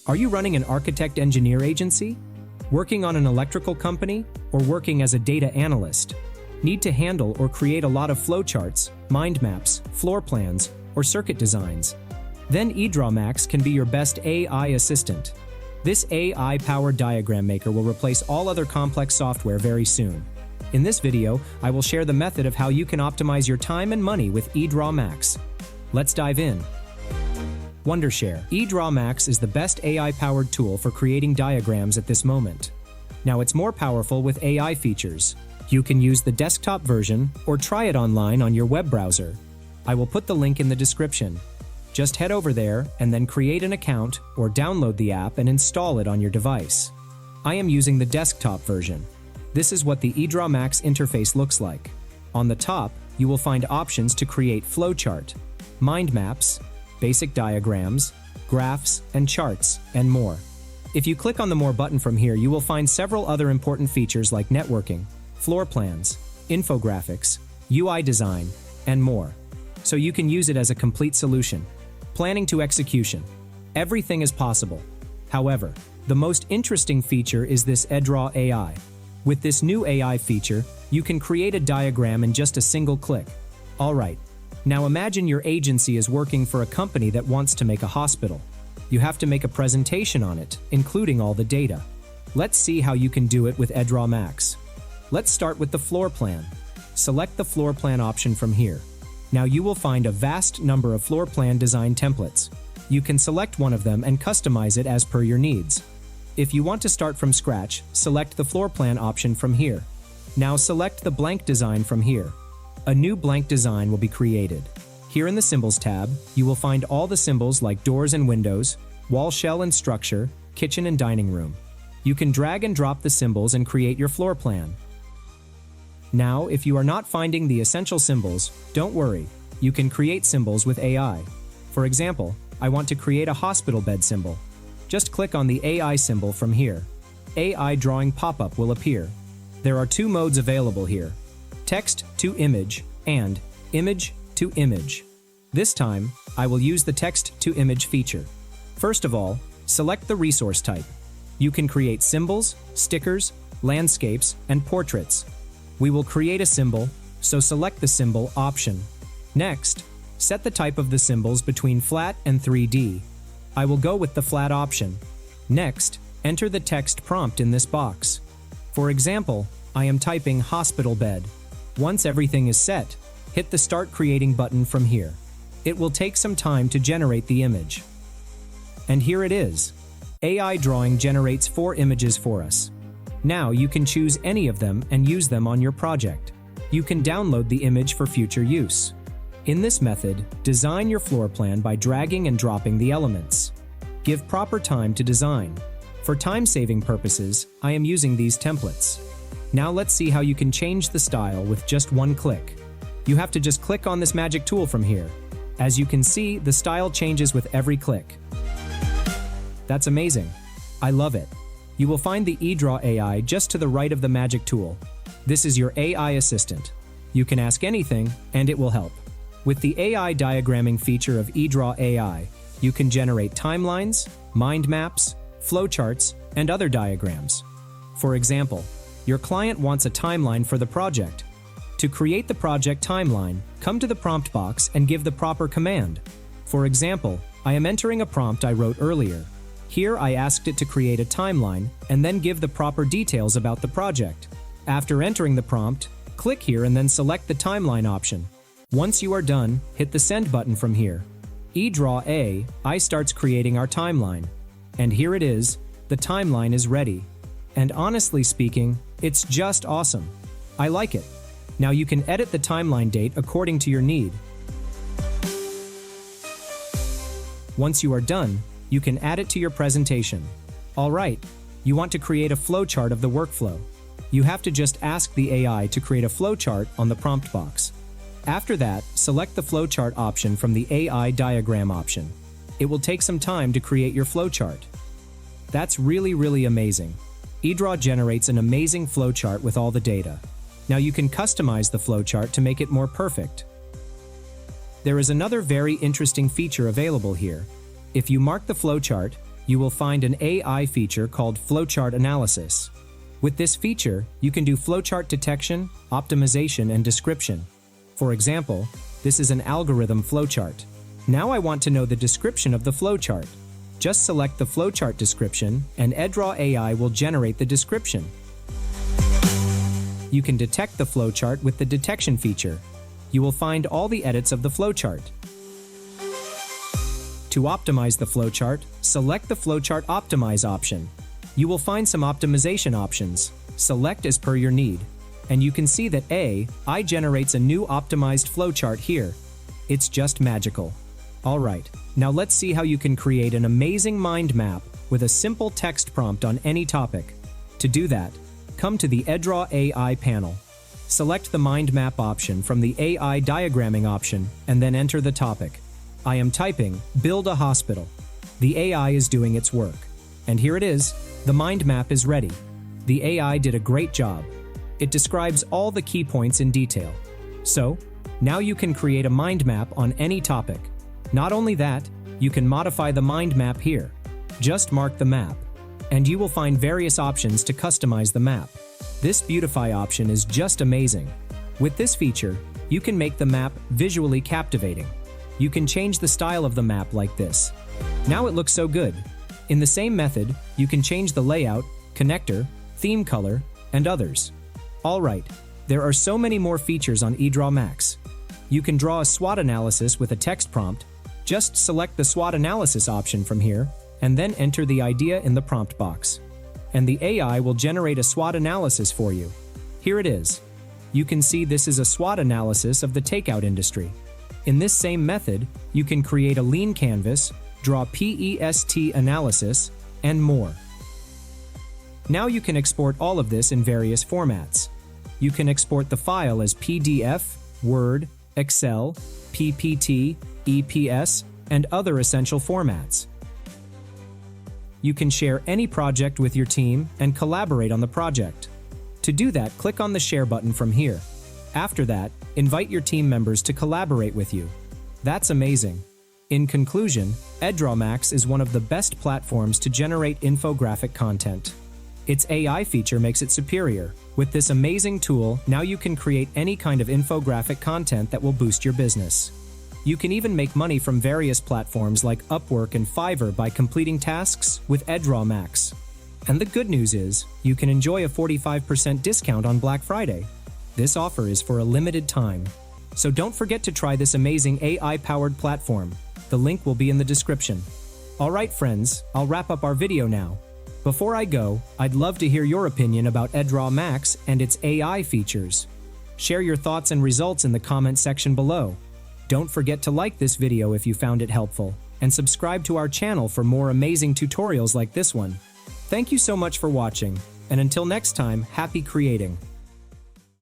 Are you running an architect-engineer agency? Working on an electrical company? Or working as a data analyst? Need to handle or create a lot of flowcharts, mind maps, floor plans, or circuit designs? Then Edramax can be your best AI assistant. This AI-powered diagram maker will replace all other complex software very soon. In this video, I will share the method of how you can optimize your time and money with Edramax. Let's dive in. Wondershare. Edramax is the best AI-powered tool for creating diagrams at this moment. Now it's more powerful with AI features. You can use the desktop version or try it online on your web browser. I will put the link in the description. Just head over there and then create an account or download the app and install it on your device. I am using the desktop version. This is what the Edramax interface looks like. On the top, you will find options to create flowchart, mind maps, basic diagrams, graphs, and charts, and more. If you click on the More button from here, you will find several other important features like networking, floor plans, infographics, UI design, and more. So you can use it as a complete solution. Planning to execution. Everything is possible. However, the most interesting feature is this Edraw AI. With this new AI feature, you can create a diagram in just a single click. Alright, now imagine your agency is working for a company that wants to make a hospital. You have to make a presentation on it, including all the data. Let's see how you can do it with Edramax. Let's start with the floor plan. Select the floor plan option from here. Now you will find a vast number of floor plan design templates. You can select one of them and customize it as per your needs. If you want to start from scratch, select the floor plan option from here. Now select the blank design from here. A new blank design will be created. Here in the Symbols tab, you will find all the symbols like doors and windows, wall shell and structure, kitchen and dining room. You can drag and drop the symbols and create your floor plan. Now, if you are not finding the essential symbols, don't worry. You can create symbols with AI. For example, I want to create a hospital bed symbol. Just click on the AI symbol from here. AI drawing pop-up will appear. There are two modes available here: text to image and image to image. This time, I will use the text to image feature. First of all, select the resource type. You can create symbols, stickers, landscapes, and portraits. We will create a symbol, so select the symbol option. Next, set the type of the symbols between flat and 3D. I will go with the flat option. Next, enter the text prompt in this box. For example, I am typing hospital bed. Once everything is set, hit the Start Creating button from here. It will take some time to generate the image. And here it is. AI Drawing generates 4 images for us. Now you can choose any of them and use them on your project. You can download the image for future use. In this method, design your floor plan by dragging and dropping the elements. Give proper time to design. For time-saving purposes, I am using these templates. Now let's see how you can change the style with just one click. You have to just click on this magic tool from here. As you can see, the style changes with every click. That's amazing. I love it. You will find the Edraw AI just to the right of the magic tool. This is your AI assistant. You can ask anything, and it will help. With the AI diagramming feature of Edraw AI, you can generate timelines, mind maps, flowcharts, and other diagrams. For example, your client wants a timeline for the project. To create the project timeline, come to the prompt box and give the proper command. For example, I am entering a prompt I wrote earlier. Here I asked it to create a timeline and then give the proper details about the project. After entering the prompt, click here and then select the timeline option. Once you are done, hit the Send button from here. Edraw AI starts creating our timeline. And here it is, the timeline is ready. And honestly speaking, it's just awesome. I like it. Now you can edit the timeline date according to your need. Once you are done, you can add it to your presentation. Alright, you want to create a flowchart of the workflow. You have to just ask the AI to create a flowchart on the prompt box. After that, select the flowchart option from the AI diagram option. It will take some time to create your flowchart. That's really amazing. Edraw generates an amazing flowchart with all the data. Now you can customize the flowchart to make it more perfect. There is another very interesting feature available here. If you mark the flowchart, you will find an AI feature called Flowchart Analysis. With this feature, you can do flowchart detection, optimization, and description. For example, this is an algorithm flowchart. Now I want to know the description of the flowchart. Just select the flowchart description, and Edraw AI will generate the description. You can detect the flowchart with the detection feature. You will find all the edits of the flowchart. To optimize the flowchart, select the Flowchart Optimize option. You will find some optimization options. Select as per your need. And you can see that AI generates a new optimized flowchart here. It's just magical. Alright, now let's see how you can create an amazing mind map with a simple text prompt on any topic. To do that, come to the Edraw AI panel. Select the mind map option from the AI diagramming option and then enter the topic. I am typing, build a hospital. The AI is doing its work. And here it is, the mind map is ready. The AI did a great job. It describes all the key points in detail. So, now you can create a mind map on any topic. Not only that, you can modify the mind map here. Just mark the map, and you will find various options to customize the map. This Beautify option is just amazing. With this feature, you can make the map visually captivating. You can change the style of the map like this. Now it looks so good. In the same method, you can change the layout, connector, theme color, and others. Alright, there are so many more features on Edramax. You can draw a SWOT analysis with a text prompt. Just select the SWOT analysis option from here, and then enter the idea in the prompt box. And the AI will generate a SWOT analysis for you. Here it is. You can see this is a SWOT analysis of the takeout industry. In this same method, you can create a lean canvas, draw PEST analysis, and more. Now you can export all of this in various formats. You can export the file as PDF, Word, Excel, PPT, EPS, and other essential formats. You can share any project with your team and collaborate on the project. To do that, click on the Share button from here. After that, invite your team members to collaborate with you. That's amazing. In conclusion, Edramax is one of the best platforms to generate infographic content. Its AI feature makes it superior. With this amazing tool, now you can create any kind of infographic content that will boost your business. You can even make money from various platforms like Upwork and Fiverr by completing tasks with Edramax. And the good news is, you can enjoy a 45% discount on Black Friday. This offer is for a limited time. So don't forget to try this amazing AI-powered platform. The link will be in the description. Alright friends, I'll wrap up our video now. Before I go, I'd love to hear your opinion about Edramax and its AI features. Share your thoughts and results in the comment section below. Don't forget to like this video if you found it helpful, and subscribe to our channel for more amazing tutorials like this one. Thank you so much for watching, and until next time, happy creating!